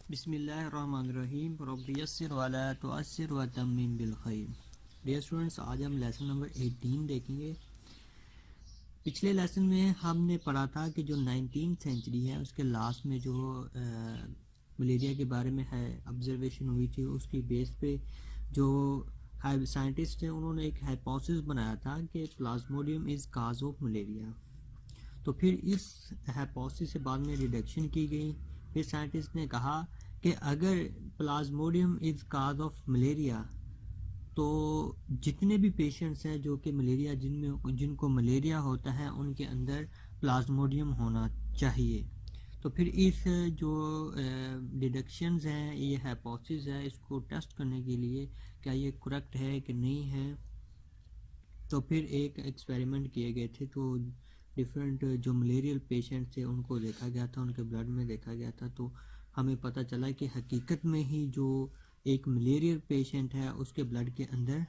बिस्मिल्लाहिर्रहमानिर्रहीम रब्बि यस्सिर वला तुअस्सिर व तम्मिम बिल खैर। डियर स्टूडेंट्स, आज हम लेसन नंबर 18 देखेंगे। पिछले लेसन में हमने पढ़ा था कि जो 19th सेंचुरी है उसके लास्ट में जो मलेरिया के बारे में है ऑब्जर्वेशन हुई थी, उसकी बेस पे जो साइंटिस्ट हैं उन्होंने एक हाइपोथेसिस बनाया था कि Plasmodium is cause of malaria. तो फिर इस हाइपोथेसिस से बाद में रिडक्शन की गई। फिर साइंटिस्ट ने कहा कि अगर Plasmodium is cause of malaria तो जितने भी पेशेंट्स हैं जो कि मलेरिया जिनको मलेरिया होता है उनके अंदर प्लाज्मोडियम होना चाहिए। तो फिर इस जो डिडक्शंस हैं, ये हाइपोथेसिस है, इसको टेस्ट करने के लिए क्या ये करेक्ट है कि नहीं है, तो फिर एक एक्सपेरिमेंट किए गए थे। तो डिफरेंट जो मलेरियल पेशेंट थे उनको देखा गया था, उनके ब्लड में देखा गया था। तो हमें पता चला कि हकीकत में ही जो एक मलेरियल पेशेंट है उसके ब्लड के अंदर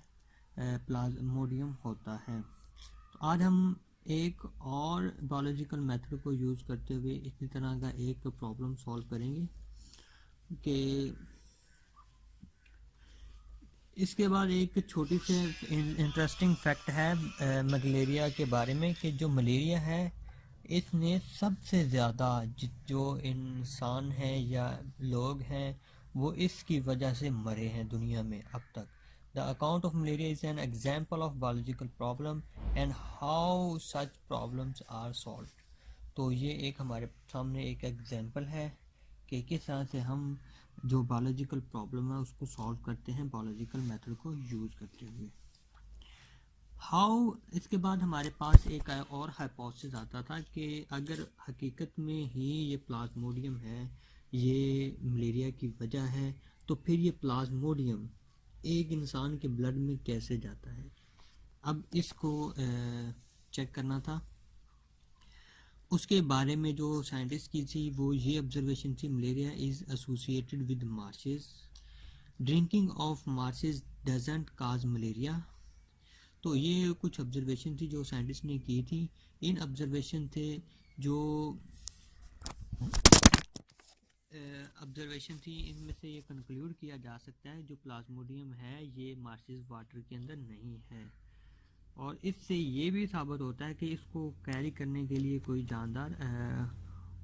प्लाज्मोडियम होता है। तो आज हम एक और बायोलॉजिकल मेथड को यूज़ करते हुए इसी तरह का एक प्रॉब्लम सॉल्व करेंगे कि इसके बाद एक छोटी सी इंटरेस्टिंग फैक्ट है मलेरिया के बारे में कि जो मलेरिया है इसने सबसे ज़्यादा जो इंसान हैं या लोग हैं वो इसकी वजह से मरे हैं दुनिया में अब तक। The account of malaria is an example of biological problem and how such problems are solve. तो ये एक हमारे सामने एक एग्जाम्पल है कि किस तरह से हम जो बायोलॉजिकल प्रॉब्लम है उसको सॉल्व करते हैं बायोलॉजिकल मेथड को यूज़ करते हुए। हाउ इसके बाद हमारे पास एक और हाइपोथेसिस आता था कि अगर हकीकत में ही ये प्लाज्मोडियम है, ये मलेरिया की वजह है, तो फिर ये प्लाज्मोडियम एक इंसान के ब्लड में कैसे जाता है। अब इसको चेक करना था। उसके बारे में जो साइंटिस्ट की थी वो ये ऑब्जर्वेशन थी, malaria is associated with marches, drinking of marches doesn't cause malaria. तो ये कुछ ऑब्जर्वेशन थी जो साइंटिस्ट ने की थी। इन ऑब्जर्वेशन थे जो ऑब्जर्वेशन थी, इनमें से ये कंक्लूड किया जा सकता है जो प्लाज्मोडियम है ये मार्शेस वाटर के अंदर नहीं है। और इससे ये भी साबित होता है कि इसको कैरी करने के लिए कोई जानदार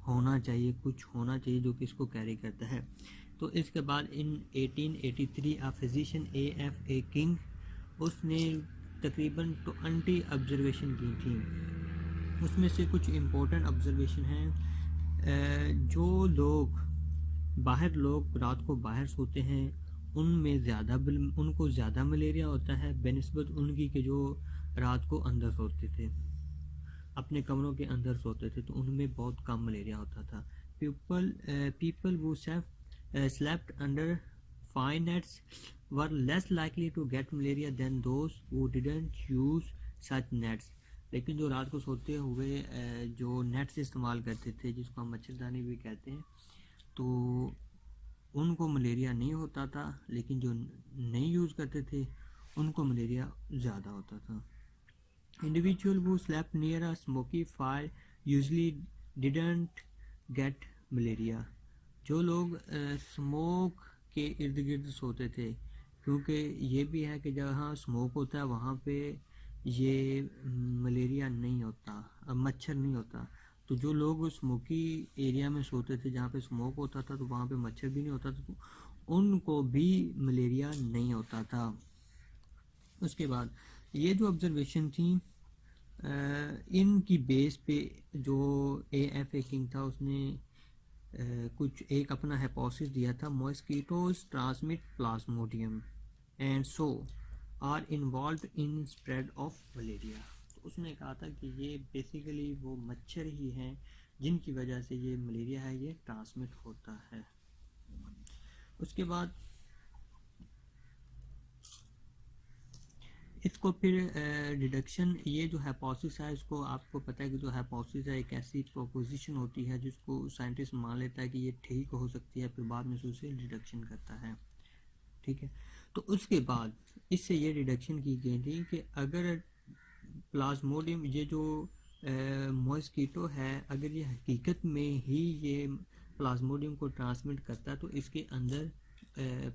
होना चाहिए, कुछ होना चाहिए जो कि इसको कैरी करता है। तो इसके बाद इन 1883 अ फिजिशियन A.F.A. किंग, उसने तकरीबन 20 ऑब्जर्वेशन की थी। उसमें से कुछ इम्पोर्टेंट ऑब्जर्वेशन हैं। जो लोग रात को बाहर सोते हैं उनमें उनको ज़्यादा मलेरिया होता है बेनिस्बत उनकी के जो रात को अंदर सोते थे, अपने कमरों के अंदर सोते थे, तो उनमें बहुत कम मलेरिया होता था। पीपल वो slept under fine nets were less likely to get malaria than those who didn't use such nets। लेकिन जो रात को सोते हुए जो नेट्स इस्तेमाल करते थे, जिसको हम मच्छरदानी भी कहते हैं, तो उनको मलेरिया नहीं होता था, लेकिन जो नहीं यूज़ करते थे उनको मलेरिया ज़्यादा होता था। Individual who slept near a smoky fire usually didn't get malaria। जो लोग स्मोक के इर्द गिर्द सोते थे, क्योंकि ये भी है कि जहाँ स्मोक होता है वहाँ पे ये मलेरिया नहीं होता, मच्छर नहीं होता। तो जो लोग स्मोकी एरिया में सोते थे जहाँ पे स्मोक होता था तो वहाँ पे मच्छर भी नहीं होता था, तो उनको भी मलेरिया नहीं होता था। उसके बाद ये जो ऑब्जर्वेशन थी इनकी बेस पे जो A.F.A. किंग था उसने कुछ एक अपना हाइपोथेसिस दिया था, mosquitoes transmit plasmodium and so are involve in spread of malaria. तो उसने कहा था कि ये बेसिकली वो मच्छर ही हैं जिनकी वजह से ये मलेरिया है ये ट्रांसमिट होता है। उसके बाद इसको फिर डिडक्शन, ये जो हाइपोथेसिस है इसको आपको पता है कि जो हाइपोथेसिस है एक ऐसी प्रोपोजिशन होती है जिसको साइंटिस्ट मान लेता है कि ये ठीक हो सकती है, फिर बाद में उसे डिडक्शन करता है। ठीक है, तो उसके बाद इससे ये डिडक्शन की गई थी कि अगर प्लाज्मोडियम ये जो मॉस्किटो है, अगर ये हकीकत में ही ये प्लाज्मोडियम को ट्रांसमिट करता है तो इसके अंदर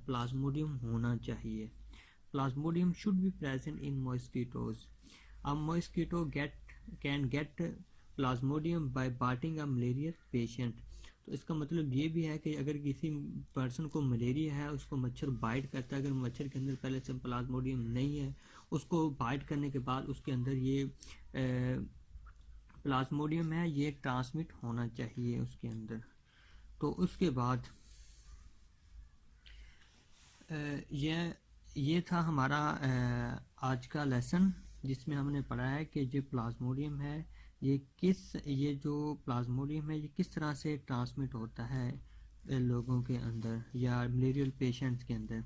प्लाज्मोडियम होना चाहिए। Plasmodium should be present in mosquitoes. A mosquito can get plasmodium by biting a malaria patient. तो इसका मतलब ये भी है कि अगर किसी पर्सन को मलेरिया है, उसको मच्छर बाइट करता है, अगर मच्छर के अंदर पहले से प्लाज्मोडियम नहीं है, उसको बाइट करने के बाद उसके अंदर ये प्लाज्मोडियम है, ये ट्रांसमिट होना चाहिए उसके अंदर। तो उसके बाद ये था हमारा आज का लेसन, जिसमें हमने पढ़ा है कि जो प्लाज्मोडियम है ये जो प्लाज्मोडियम है ये किस तरह से ट्रांसमिट होता है लोगों के अंदर या मलेरियल पेशेंट्स के अंदर।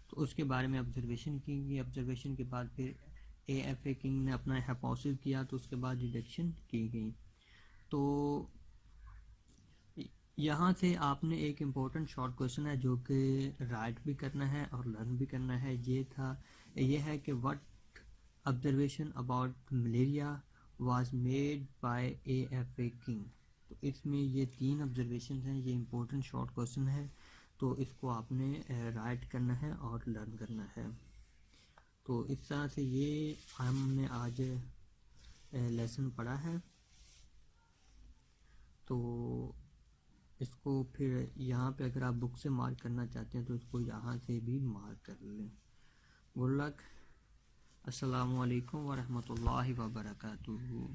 तो उसके बारे में ऑब्जर्वेशन की गई। ऑब्जर्वेशन के बाद फिर AFA किंग ने अपना हाइपोथेसिस किया, तो उसके बाद डिडक्शन की गई। तो यहाँ से आपने एक इम्पोर्टेंट शॉर्ट क्वेश्चन है जो कि राइट भी करना है और लर्न भी करना है। ये है कि what observation about malaria was made by AFA king. तो इसमें ये 3 ऑब्जर्वेशन हैं, ये इम्पोर्टेंट शॉर्ट क्वेश्चन है, तो इसको आपने राइट करना है और लर्न करना है। तो इस तरह से ये हमने आज लेसन पढ़ा है। तो इसको फिर यहाँ पे अगर आप बुक से मार्क करना चाहते हैं तो इसको यहाँ से भी मार्क कर लें। Good luck. अस्सलामु अलैकुम वरहमतुल्लाहि वबरकातुहू।